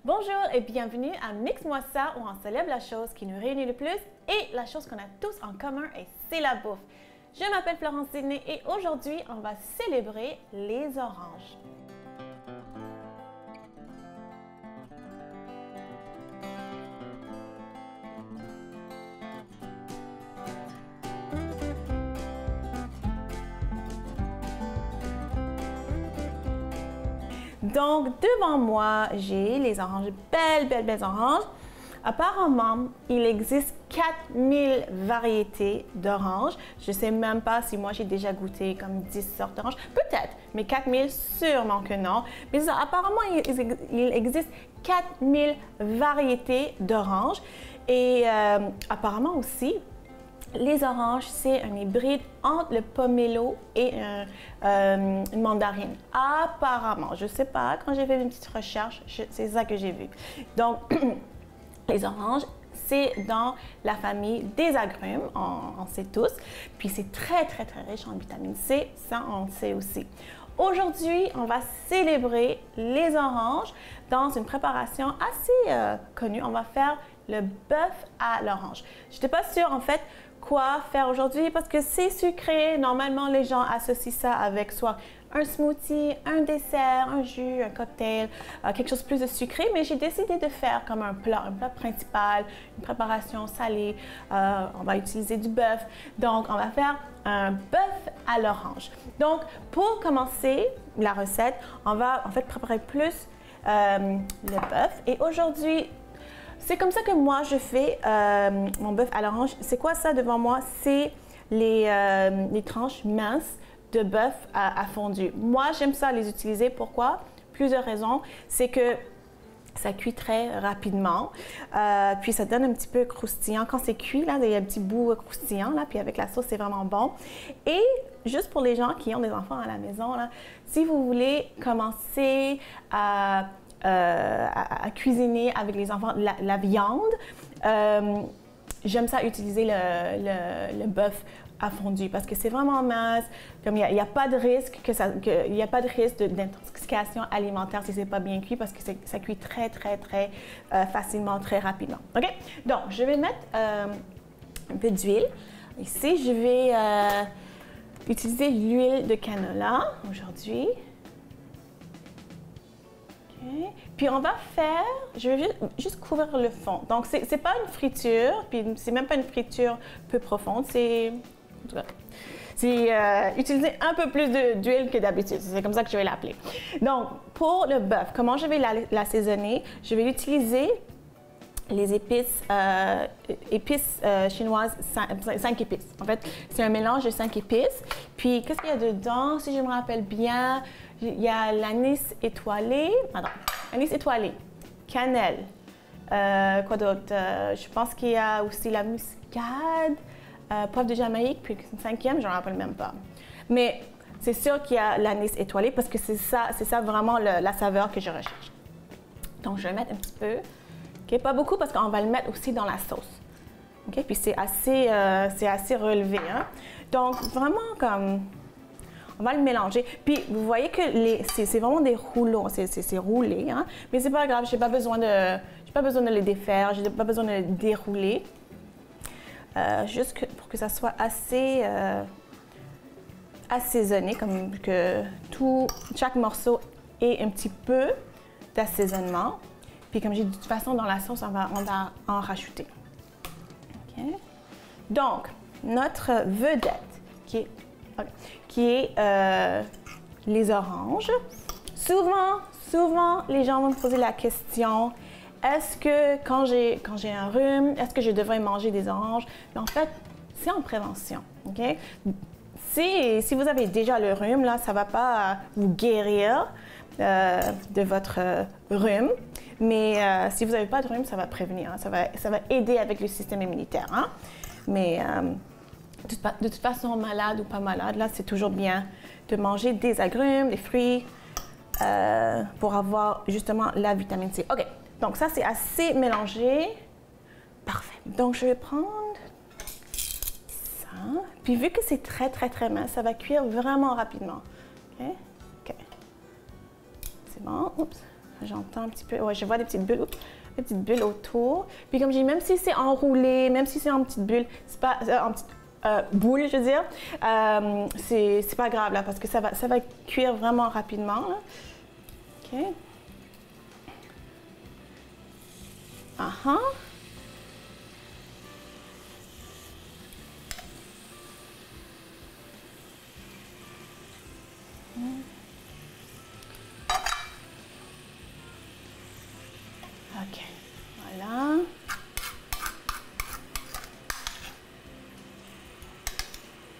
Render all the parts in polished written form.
Bonjour et bienvenue à Mix-moi ça où on célèbre la chose qui nous réunit le plus et la chose qu'on a tous en commun et c'est la bouffe. Je m'appelle Florence Sidney et aujourd'hui on va célébrer les oranges. Donc, devant moi, j'ai les oranges, belles oranges. Apparemment, il existe 4000 variétés d'oranges. Je ne sais même pas si moi j'ai déjà goûté comme 10 sortes d'oranges. Peut-être, mais 4000, sûrement que non. Mais ça, apparemment, il existe 4000 variétés d'oranges. Et apparemment aussi, les oranges, c'est un hybride entre le pomelo et une mandarine. Apparemment, je ne sais pas, quand j'ai fait une petite recherche, c'est ça que j'ai vu. Donc, les oranges, c'est dans la famille des agrumes, on sait tous. Puis c'est très riche en vitamine C, ça on le sait aussi. Aujourd'hui, on va célébrer les oranges dans une préparation assez connue. On va faire le bœuf à l'orange. Je n'étais pas sûre en fait quoi faire aujourd'hui parce que c'est sucré. Normalement, les gens associent ça avec soit un smoothie, un dessert, un jus, un cocktail, quelque chose de plus de sucré, mais j'ai décidé de faire comme un plat principal, une préparation salée. On va utiliser du bœuf. Donc, on va faire un bœuf à l'orange. Donc, pour commencer la recette, on va en fait préparer plus le bœuf. Et aujourd'hui, c'est comme ça que moi je fais mon bœuf à l'orange. C'est quoi ça devant moi? C'est les tranches minces de bœuf à fondu. Moi, j'aime ça les utiliser. Pourquoi? Plusieurs raisons. C'est que ça cuit très rapidement, puis ça donne un petit peu croustillant. Quand c'est cuit, là, il y a un petit bout croustillant, là, puis avec la sauce, c'est vraiment bon. Et juste pour les gens qui ont des enfants à la maison, là, si vous voulez commencer à cuisiner avec les enfants la viande, j'aime ça utiliser le bœuf à fondu parce que c'est vraiment mince, comme il n'y a pas de risque il n'y a pas de risque d'intoxication alimentaire si c'est pas bien cuit parce que ça cuit très facilement, très rapidement. OK? Donc, je vais mettre un peu d'huile. Ici, je vais utiliser l'huile de canola aujourd'hui. Okay. Puis on va faire, je vais juste couvrir le fond. Donc c'est pas une friture, puis c'est même pas une friture peu profonde, c'est utiliser un peu plus d'huile que d'habitude. C'est comme ça que je vais l'appeler. Donc pour le bœuf, comment je vais l'assaisonner? Je vais utiliser les épices chinoises, 5 épices. En fait, c'est un mélange de 5 épices. Puis, qu'est-ce qu'il y a dedans? Si je me rappelle bien, il y a l'anis étoilé, cannelle, quoi d'autre? Je pense qu'il y a aussi la muscade, poivre de Jamaïque, puis une 5e, je ne me rappelle même pas. Mais c'est sûr qu'il y a l'anis étoilé parce que c'est ça vraiment la saveur que je recherche. Donc, je vais mettre un petit peu. Okay, pas beaucoup parce qu'on va le mettre aussi dans la sauce. Okay, puis c'est assez relevé. Hein? Donc, vraiment comme... On va le mélanger. Puis, vous voyez que c'est vraiment des rouleaux. C'est roulé. Hein? Mais c'est pas grave, j'ai pas besoin de les défaire. J'ai pas besoin de les dérouler. Juste pour que ça soit assez assaisonné, comme que chaque morceau ait un petit peu d'assaisonnement. Puis comme j'ai dit, de toute façon, dans la sauce, on va en rajouter. Okay. Donc, notre vedette, qui est les oranges. Souvent, les gens vont me poser la question, est-ce que quand j'ai un rhume, est-ce que je devrais manger des oranges? Mais en fait, c'est en prévention. Okay? Si vous avez déjà le rhume, là, ça ne va pas vous guérir de votre rhume. Mais si vous n'avez pas de rhume, ça va prévenir. Hein. Ça va aider avec le système immunitaire. Hein. Mais de toute façon, malade ou pas malade, là, c'est toujours bien de manger des agrumes, des fruits pour avoir justement la vitamine C. OK, donc ça, c'est assez mélangé. Parfait. Donc, je vais prendre ça. Puis, vu que c'est très mince, ça va cuire vraiment rapidement. OK? OK. C'est bon. Oups. j'entends un petit peu. Ouais, je vois des petites bulles. Oups, des petites bulles autour. Puis comme je dis, même si c'est enroulé, même si c'est en petite bulle, c'est pas en petite boule, je veux dire, c'est pas grave là parce que ça va cuire vraiment rapidement. Là. OK. OK, voilà.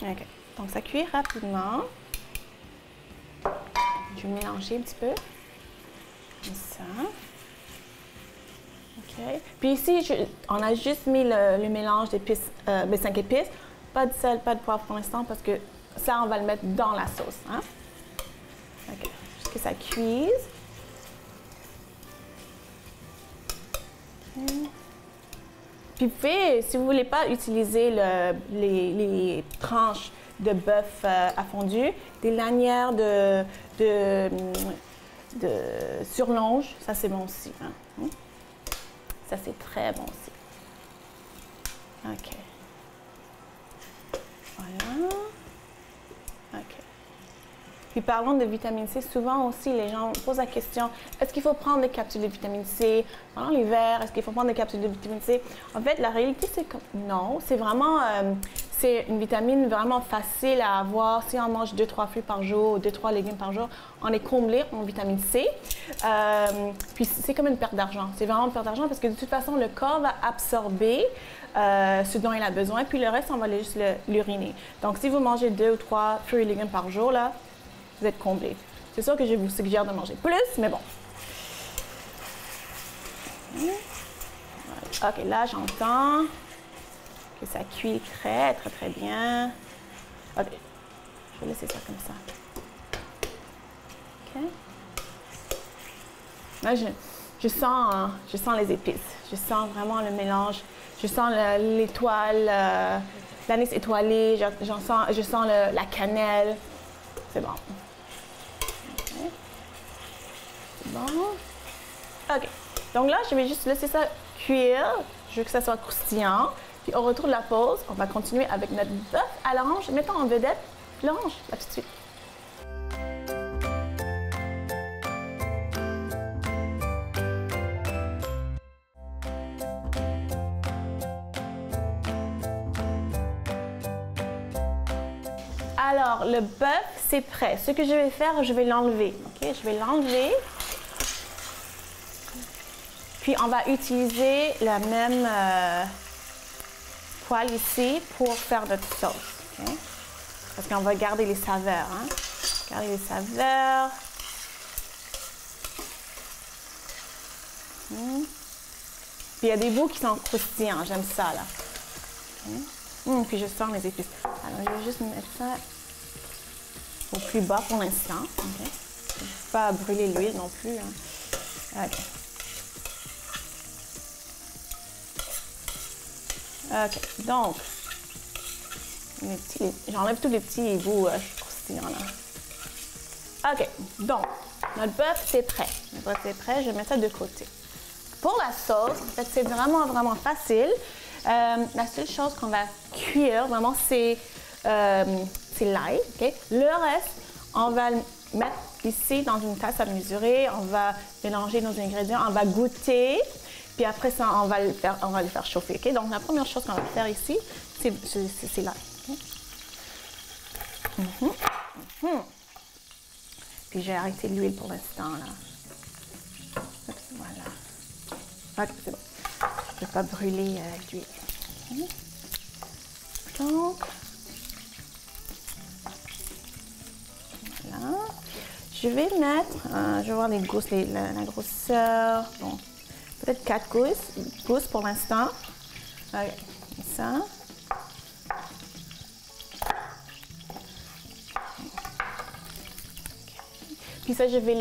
OK, donc ça cuit rapidement. Je vais mélanger un petit peu. Comme ça. OK. Puis ici, on a juste mis le mélange d'épices, 5 épices. Pas de sel, pas de poivre pour l'instant parce que ça, on va le mettre dans la sauce. Hein? OK, juste que ça cuise. Puis vous pouvez, si vous ne voulez pas utiliser les tranches de bœuf à fondu, des lanières de surlonge, ça c'est bon aussi. Hein? Ça c'est très bon aussi. OK. Voilà. OK. Puis parlons de vitamine C, souvent aussi les gens posent la question, est-ce qu'il faut prendre des capsules de vitamine C pendant l'hiver? Est-ce qu'il faut prendre des capsules de vitamine C? En fait, la réalité, c'est que non. C'est vraiment, c'est une vitamine vraiment facile à avoir. Si on mange 2-3 fruits par jour, 2-3 légumes par jour, on est comblé en vitamine C. Puis c'est comme une perte d'argent. C'est vraiment une perte d'argent parce que de toute façon, le corps va absorber ce dont il a besoin, puis le reste, on va juste l'uriner. Donc, si vous mangez 2 ou 3 fruits et légumes par jour, là, vous êtes comblé. C'est sûr que je vous suggère de manger plus, mais bon. OK, là, j'entends que ça cuit très, très, très bien. OK, je vais laisser ça comme ça. OK. Là, je sens les épices. Je sens vraiment le mélange. Je sens l'étoile, l'anis étoilé. Je sens la cannelle. C'est bon. Okay. C'est bon. OK. Donc là, je vais juste laisser ça cuire. Je veux que ça soit croustillant. Puis au retour de la pause, on va continuer avec notre bœuf à l'orange. Mettons en vedette l'orange, là tout de suite. Alors, le bœuf, c'est prêt. Ce que je vais faire, je vais l'enlever. OK? Je vais l'enlever. Puis, on va utiliser la même poêle ici pour faire notre sauce. Okay? Parce qu'on va garder les saveurs. Hein? Garder les saveurs. Puis, il y a des bouts qui sont croustillants. J'aime ça, là. Puis, je sens les épices. Alors, je vais juste mettre ça au plus bas pour l'instant. Okay. Je ne vais pas brûler l'huile non plus. Hein. OK. OK. Donc, j'enlève tous les petits bouts croustillants là. OK. Donc, notre bœuf, c'est prêt. Notre bœuf, c'est prêt. Je vais mettre ça de côté. Pour la sauce, en fait, c'est vraiment, vraiment facile. La seule chose qu'on va cuire, vraiment, c'est l'ail. Okay? Le reste, on va le mettre ici dans une tasse à mesurer. On va mélanger nos ingrédients. On va goûter. Puis après ça, on va le faire chauffer. Okay? Donc, la première chose qu'on va faire ici, c'est l'ail. Okay? Puis, j'ai arrêté l'huile pour l'instant. Voilà. OK, c'est bon. Je ne vais pas brûler l'huile. Okay? Donc, voilà. Je vais mettre, je vais voir les gousses, la grosseur. Bon, peut-être 4 gousses pour l'instant. Okay, comme ça. Puis ça, je vais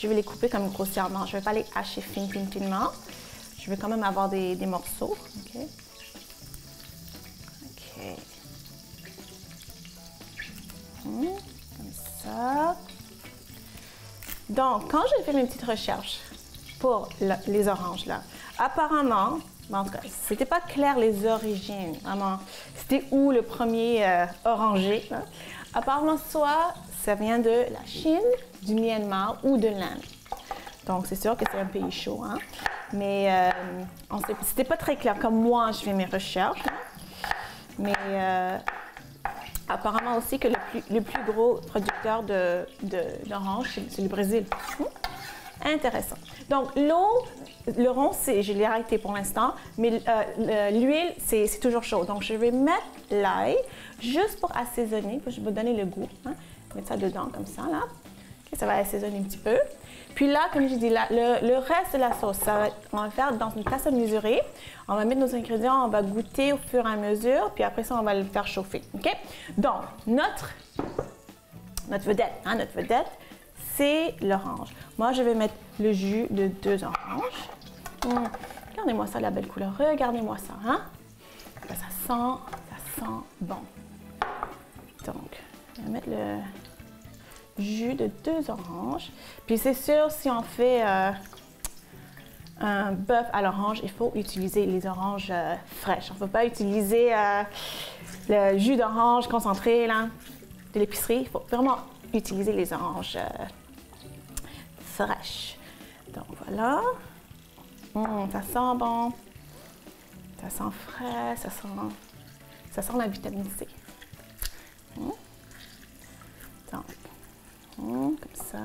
les couper comme grossièrement. Je ne vais pas les hacher finement. Je vais quand même avoir des morceaux. OK. OK. Comme ça. Donc, quand j'ai fait mes petites recherches pour les oranges, là, apparemment, en tout cas, c'était pas clair les origines, vraiment. C'était où le premier orangé, là. Apparemment, soit ça vient de la Chine, du Myanmar ou de l'Inde. Donc, c'est sûr que c'est un pays chaud, hein. Mais c'était pas très clair. Comme moi, je fais mes recherches. Mais apparemment aussi que le plus gros producteur d'oranges, c'est le Brésil. Intéressant. Donc, le rond, je l'ai arrêté pour l'instant, mais l'huile, c'est toujours chaud. Donc, je vais mettre l'ail juste pour assaisonner. Je vais donner le goût. Hein. Mettre ça dedans comme ça, là. Okay, ça va assaisonner un petit peu. Puis là, comme je dis, le reste de la sauce, on va le faire dans une tasse à mesurer. On va mettre nos ingrédients, on va goûter au fur et à mesure, puis après ça, on va le faire chauffer. OK? Donc, notre vedette, hein, c'est l'orange. Moi, je vais mettre le jus de 2 oranges. Regardez-moi ça, la belle couleur. Regardez-moi ça, hein? Ça sent bon. Donc, je vais mettre le jus de 2 oranges. Puis c'est sûr, si on fait un bœuf à l'orange, il faut utiliser les oranges fraîches. On ne peut pas utiliser le jus d'orange concentré là, de l'épicerie. Il faut vraiment utiliser les oranges fraîches. Donc voilà. Ça sent bon. Ça sent frais. Ça sent la vitamine C. Donc, comme ça.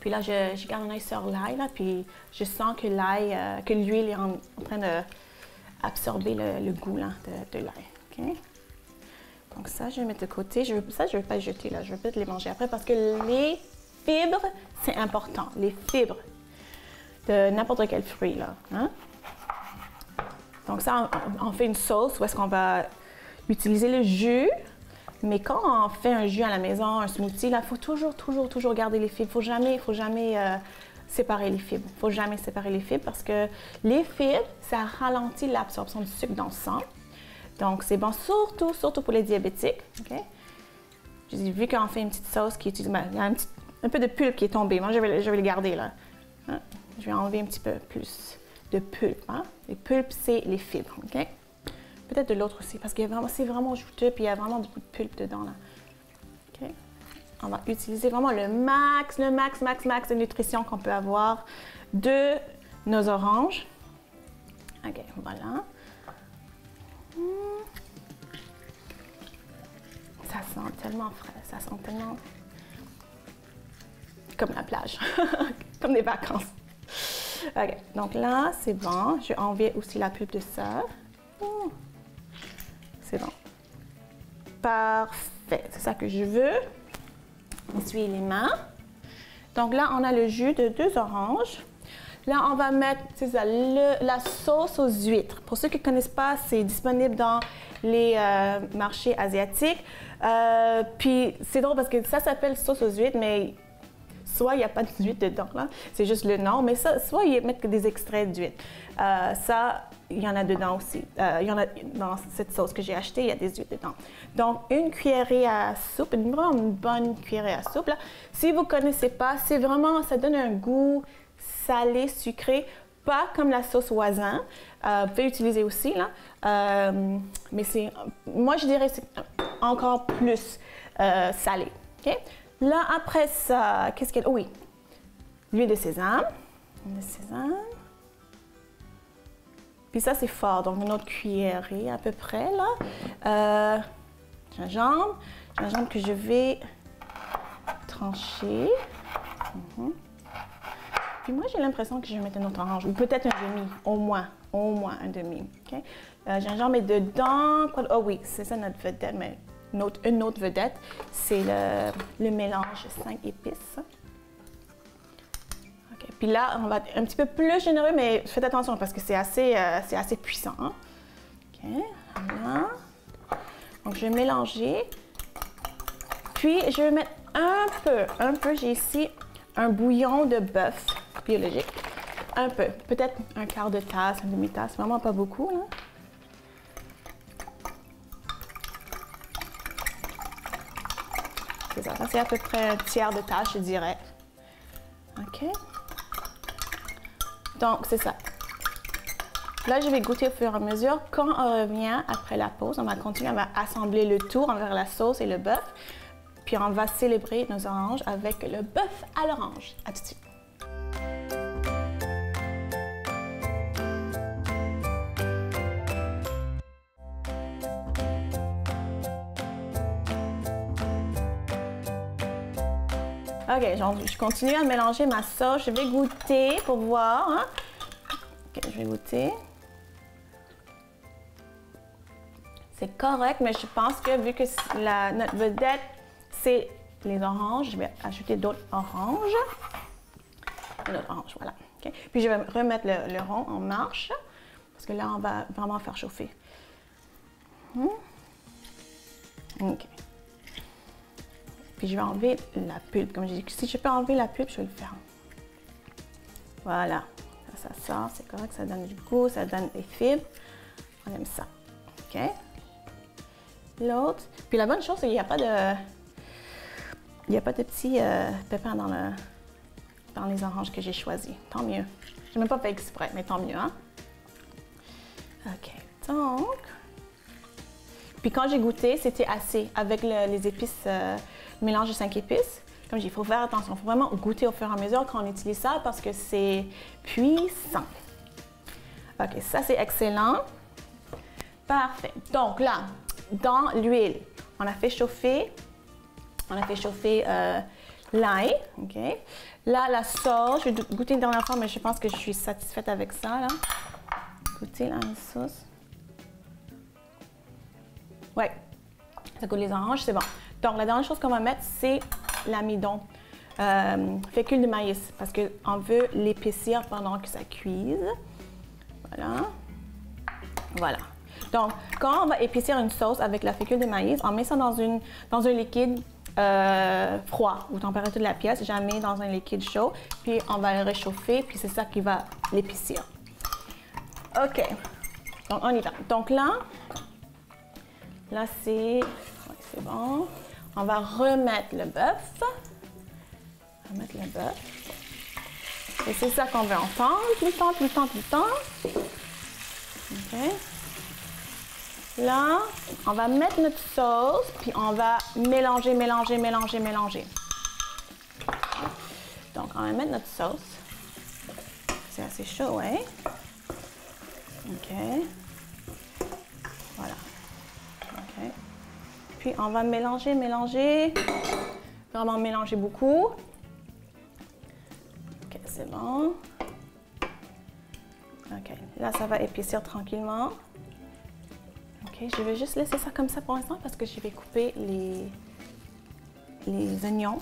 Puis là, je garde un œil sur l'ail, là, puis je sens que que l'huile est en train d'absorber le goût là, de l'ail. Okay? Donc ça, je vais mettre de côté. Je ne vais pas jeter, là. Je vais peut-être les manger après parce que les fibres, c'est important. Les fibres de n'importe quel fruit, là. Hein? Donc ça, on fait une sauce où est-ce qu'on va utiliser le jus. Mais quand on fait un jus à la maison, un smoothie, il faut toujours garder les fibres. Il ne faut jamais séparer les fibres. Il ne faut jamais séparer les fibres parce que les fibres, ça ralentit l'absorption du sucre dans le sang. Donc, c'est bon surtout pour les diabétiques. Okay? J'ai vu qu'on fait une petite sauce qui utilise... il y a un peu de pulpe qui est tombée. Moi, je vais le garder là. Hein? Je vais enlever un petit peu plus de pulpe. Hein? Les pulpes, c'est les fibres. Okay? Peut-être de l'autre aussi, parce que c'est vraiment juteux, puis il y a vraiment beaucoup de pulpe dedans, là. Okay. On va utiliser vraiment le max de nutrition qu'on peut avoir de nos oranges. OK, voilà. Ça sent tellement frais, ça sent tellement comme la plage, comme des vacances. OK, donc là, c'est bon. Je vais enlever aussi la pulpe de ça. C'est bon. Parfait. C'est ça que je veux. Essuyer les mains. Donc là, on a le jus de 2 oranges. Là, on va mettre la sauce aux huîtres. Pour ceux qui ne connaissent pas, c'est disponible dans les marchés asiatiques. Puis c'est drôle parce que ça s'appelle sauce aux huîtres, mais soit il n'y a pas d'huîtres dedans, là, c'est juste le nom, mais ça, soit ils mettent que des extraits d'huîtres. Ça, il y en a dedans aussi. Il y en a dans cette sauce que j'ai achetée, il y a des huîtres dedans. Donc, une cuillerée à soupe, vraiment une bonne cuillerée à soupe. Là. Si vous ne connaissez pas, c'est vraiment, ça donne un goût salé, sucré, pas comme la sauce voisin. Vous pouvez utiliser aussi, là. Mais moi, je dirais que c'est encore plus salé. Okay? Là, après ça, qu'est-ce qu'il y a? Oh oui, l'huile de sésame. Puis ça, c'est fort, donc une autre cuillerée à peu près, là. Gingembre que je vais trancher. Puis moi, j'ai l'impression que je vais mettre un autre orange, ou peut-être un demi, au moins un demi. Okay? Gingembre est dedans. Oh oui, c'est ça notre vedette, mais une autre vedette, c'est le mélange 5 épices. Okay. Puis là, on va être un petit peu plus généreux, mais faites attention parce que c'est assez puissant. Hein? Okay. Voilà. Donc, je vais mélanger. Puis, je vais mettre un peu, j'ai ici un bouillon de bœuf biologique. Un peu, peut-être un quart de tasse, une demi-tasse, vraiment pas beaucoup. Hein? c'est ça. Ça, c'est à peu près un tiers de tâche, je dirais. OK? Donc, c'est ça. Là, je vais goûter au fur et à mesure. Quand on revient après la pause, on va continuer, on va assembler le tout envers la sauce et le bœuf. Puis on va célébrer nos oranges avec le bœuf à l'orange. À tout de suite. OK, je continue à mélanger ma sauce. Je vais goûter pour voir. Hein? OK, je vais goûter. C'est correct, mais je pense que vu que notre vedette, c'est les oranges, je vais ajouter d'autres oranges. D'autres oranges, voilà. Okay. Puis je vais remettre le rond en marche, parce que là, on va vraiment faire chauffer. OK. Puis je vais enlever la pulpe, comme j'ai dit. Si je peux enlever la pulpe, je vais le faire. Voilà. Ça sort, c'est correct, ça donne du goût, ça donne des fibres. On aime ça. OK. L'autre. Puis la bonne chose, c'est qu'il n'y a pas de... Il n'y a pas de petits pépins dans les oranges que j'ai choisis. Tant mieux. Je n'ai même pas fait exprès, mais tant mieux, hein? OK. Donc... Puis quand j'ai goûté, c'était assez. Avec les épices, le mélange de 5 épices. Comme je dis, il faut faire attention. Il faut vraiment goûter au fur et à mesure quand on utilise ça parce que c'est puissant. OK, ça c'est excellent. Parfait. Donc là, dans l'huile, on a fait chauffer l'ail. OK. Là, la sauce, je vais goûter une dernière fois, mais je pense que je suis satisfaite avec ça. Là. Goûter la sauce. Oui, ça goûte les oranges, c'est bon. Donc, la dernière chose qu'on va mettre, c'est l'amidon, fécule de maïs, parce qu'on veut l'épaissir pendant que ça cuise. Voilà. Voilà. Donc, quand on va épaissir une sauce avec la fécule de maïs, on met ça dans un liquide froid, ou température de la pièce, jamais dans un liquide chaud, puis on va le réchauffer, puis c'est ça qui va l'épaissir. OK. Donc, on y va. Donc là, c'est bon. On va remettre le bœuf. Et c'est ça qu'on veut entendre tout le temps. OK. Là, on va mettre notre sauce, puis on va mélanger. Donc, on va mettre notre sauce. C'est assez chaud, hein? OK. Voilà. OK. Puis, on va mélanger. Vraiment mélanger beaucoup. OK, c'est bon. OK. Là, ça va épaissir tranquillement. OK, je vais juste laisser ça comme ça pour l'instant parce que je vais couper les oignons.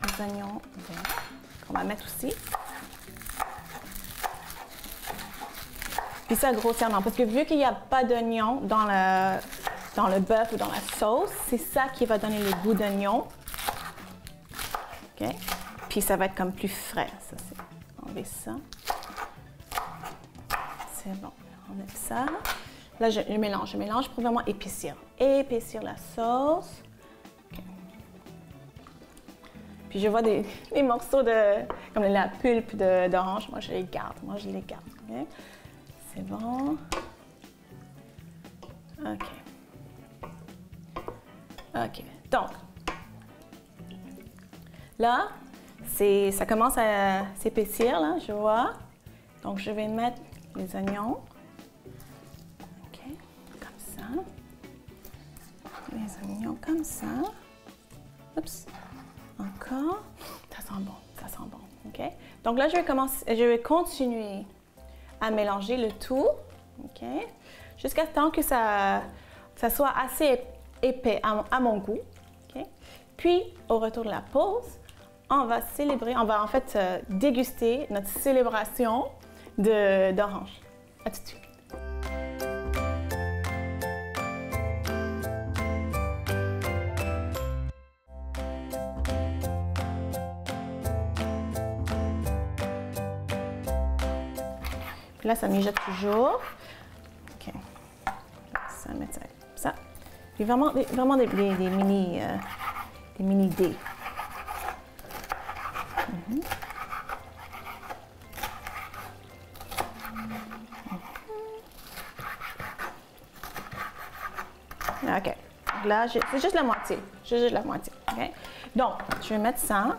Les oignons verts qu'on va mettre aussi. Puis ça grossièrement, parce que vu qu'il n'y a pas d'oignon dans le bœuf ou dans la sauce, c'est ça qui va donner le goût d'oignon. OK? Puis ça va être comme plus frais. Ça, c'est enlever ça. C'est bon. On met ça. Là, je mélange pour vraiment épaissir. Épaissir la sauce. Okay. Puis je vois des morceaux comme la pulpe d'orange. Moi, je les garde. Okay. C'est bon. OK. OK. Donc, là, ça commence à s'épaissir, là, je vois. Donc, je vais mettre les oignons. OK. Comme ça. Les oignons comme ça. Oups. Encore. Ça sent bon. OK. Donc là, je vais continuer à mélanger le tout. OK. Jusqu'à temps que ça soit assez épais à mon goût. Okay. Puis, au retour de la pause, on va en fait déguster notre célébration d'orange. À tout de suite. Puis là, ça mijote toujours. OK. Ça, mettre ça. Puis vraiment des mini des mini dés. OK. Donc là, c'est juste la moitié. Juste la moitié. OK? Donc, je vais mettre ça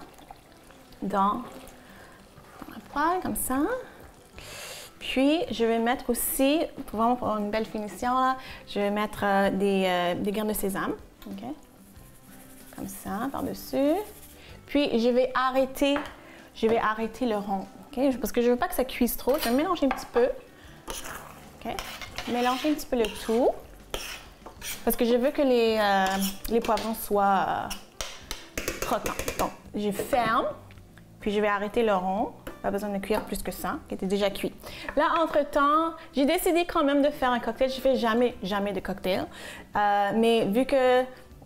dans la poêle, comme ça. Puis, je vais mettre aussi, pour vraiment pour une belle finition, là, je vais mettre des graines de sésame. OK? Comme ça, par-dessus. Puis, je vais arrêter le rond. OK? Parce que je ne veux pas que ça cuise trop. Je vais mélanger un petit peu. OK? Mélanger un petit peu le tout. Parce que je veux que les poivrons soient croquants. Donc, je ferme. Puis, je vais arrêter le rond. Pas besoin de cuire plus que ça, qui était déjà cuit. Là, entre-temps, j'ai décidé quand même de faire un cocktail. Je ne fais jamais de cocktail. Mais vu que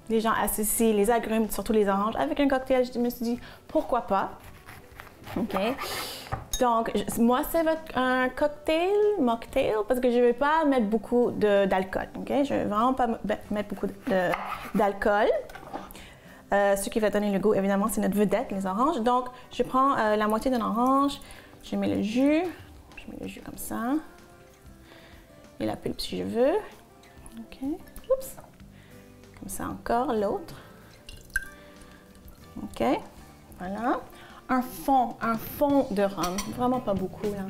les gens associent les agrumes, surtout les oranges, avec un cocktail, je me suis dit, pourquoi pas? OK. Donc, moi, ça va être un mocktail, parce que je ne vais pas mettre beaucoup d'alcool. OK? Je ne vais vraiment pas mettre beaucoup d'alcool. Ce qui va donner le goût, évidemment, c'est notre vedette, les oranges. Donc, je prends la moitié d'une orange, je mets le jus. Je mets le jus comme ça. Et la pulpe si je veux. OK. Oups. Comme ça encore, l'autre. OK. Voilà. Un fond de rhum. Vraiment pas beaucoup, là.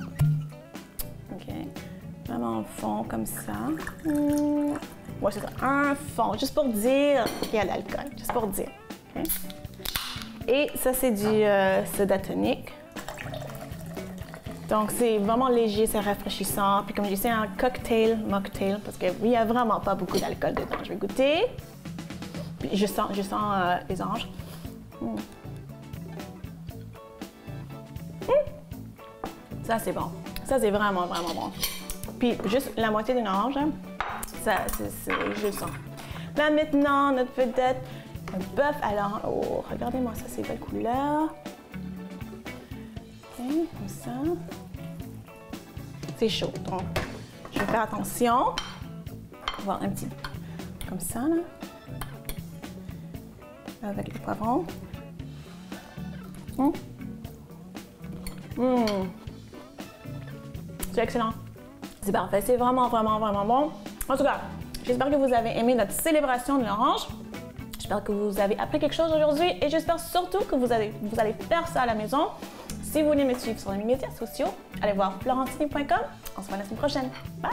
OK. Vraiment un fond comme ça. Ouais, c'est ça. Un fond. Juste pour dire qu'il y a de l'alcool. Juste pour dire. Okay. Et ça, c'est du soda tonic. Donc, c'est vraiment léger, c'est rafraîchissant. Puis comme je dis, c'est un mocktail, parce qu'il n'y a vraiment pas beaucoup d'alcool dedans. Je vais goûter. Puis je sens les oranges. Ça, c'est bon. Ça, c'est vraiment bon. Puis juste la moitié d'une orange, hein, ça, je le sens. Là, maintenant, notre vedette, le bœuf à l'orange. Oh, regardez-moi ça, c'est belle couleur. OK, comme ça. C'est chaud, donc je vais faire attention. Voir un petit comme ça, là. Avec les poivrons. C'est excellent. C'est parfait. C'est vraiment bon. En tout cas, j'espère que vous avez aimé notre célébration de l'orange. J'espère que vous avez appris quelque chose aujourd'hui et j'espère surtout que vous allez faire ça à la maison. Si vous voulez me suivre sur les médias sociaux, allez voir florentini.com. On se voit la semaine prochaine. Bye!